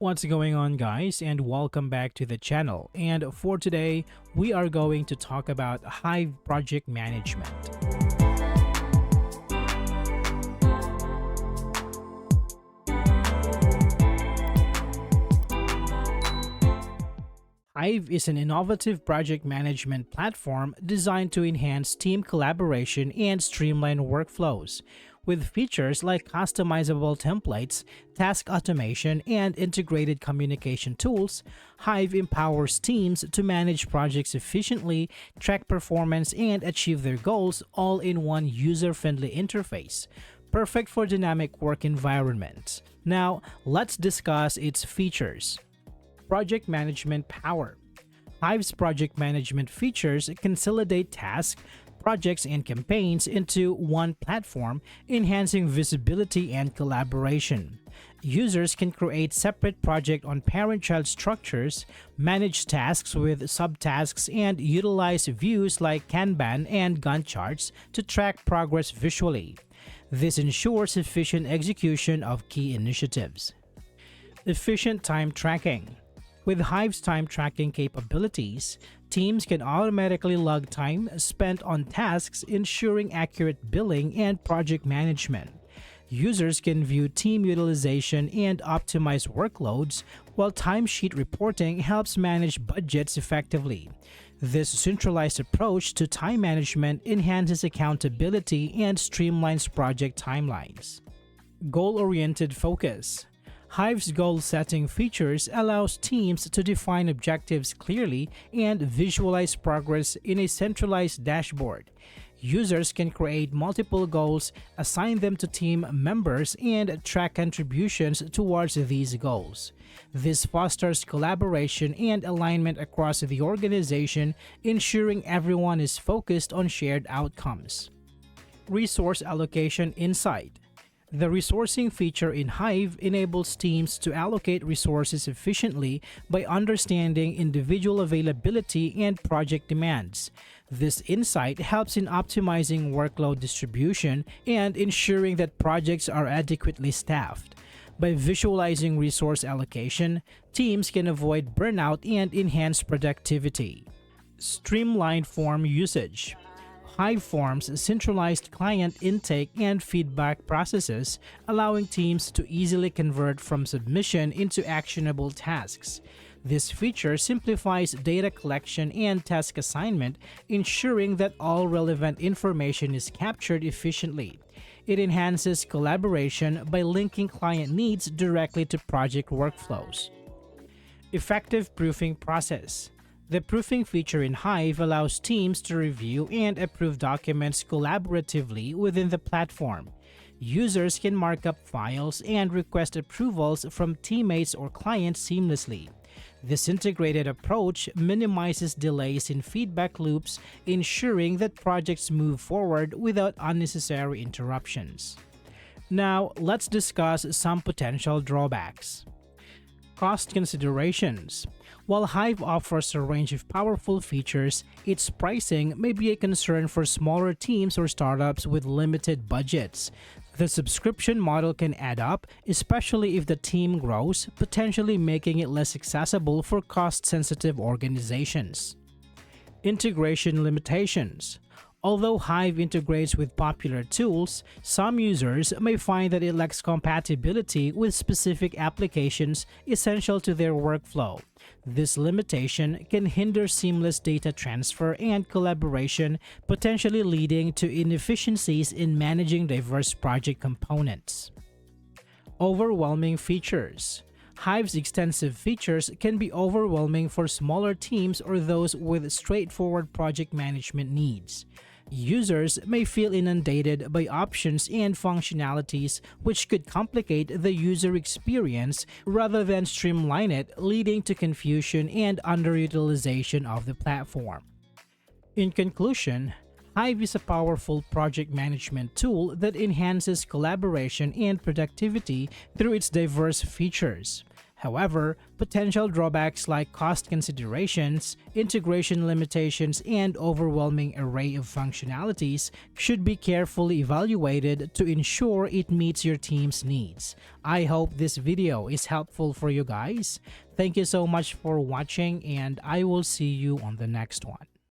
What's going on, guys, and welcome back to the channel. And for today, we are going to talk about Hive project management. Hive is an innovative project management platform designed to enhance team collaboration and streamline workflows. With features like customizable templates, task automation, and integrated communication tools, Hive empowers teams to manage projects efficiently, track performance, and achieve their goals all in one user-friendly interface, perfect for dynamic work environments. Now, let's discuss its features. Project Management Power. Hive's project management features consolidate tasks, projects, and campaigns into one platform, enhancing visibility and collaboration. Users can create separate project on parent-child structures, manage tasks with subtasks, and utilize views like Kanban and Gantt charts to track progress visually. This ensures efficient execution of key initiatives. Efficient time tracking. With Hive's time tracking capabilities, teams can automatically log time spent on tasks, ensuring accurate billing and project management. Users can view team utilization and optimize workloads, while timesheet reporting helps manage budgets effectively. This centralized approach to time management enhances accountability and streamlines project timelines. Goal-oriented focus. Hive's goal-setting features allows teams to define objectives clearly and visualize progress in a centralized dashboard. Users can create multiple goals, assign them to team members, and track contributions towards these goals. This fosters collaboration and alignment across the organization, ensuring everyone is focused on shared outcomes. Resource Allocation Insight. The resourcing feature in Hive enables teams to allocate resources efficiently by understanding individual availability and project demands. This insight helps in optimizing workload distribution and ensuring that projects are adequately staffed. By visualizing resource allocation, teams can avoid burnout and enhance productivity. Streamlined form usage. Hive forms centralized client intake and feedback processes, allowing teams to easily convert from submission into actionable tasks. This feature simplifies data collection and task assignment, ensuring that all relevant information is captured efficiently. It enhances collaboration by linking client needs directly to project workflows. Effective proofing process. The proofing feature in Hive allows teams to review and approve documents collaboratively within the platform. Users can mark up files and request approvals from teammates or clients seamlessly. This integrated approach minimizes delays in feedback loops, ensuring that projects move forward without unnecessary interruptions. Now, let's discuss some potential drawbacks. Cost considerations. While Hive offers a range of powerful features, its pricing may be a concern for smaller teams or startups with limited budgets. The subscription model can add up, especially if the team grows, potentially making it less accessible for cost-sensitive organizations. Integration limitations. Although Hive integrates with popular tools, some users may find that it lacks compatibility with specific applications essential to their workflow. This limitation can hinder seamless data transfer and collaboration, potentially leading to inefficiencies in managing diverse project components. Overwhelming features. Hive's extensive features can be overwhelming for smaller teams or those with straightforward project management needs. Users may feel inundated by options and functionalities, which could complicate the user experience rather than streamline it, leading to confusion and underutilization of the platform. In conclusion, Hive is a powerful project management tool that enhances collaboration and productivity through its diverse features. However, potential drawbacks like cost considerations, integration limitations, and overwhelming array of functionalities should be carefully evaluated to ensure it meets your team's needs. I hope this video is helpful for you guys. Thank you so much for watching, and I will see you on the next one.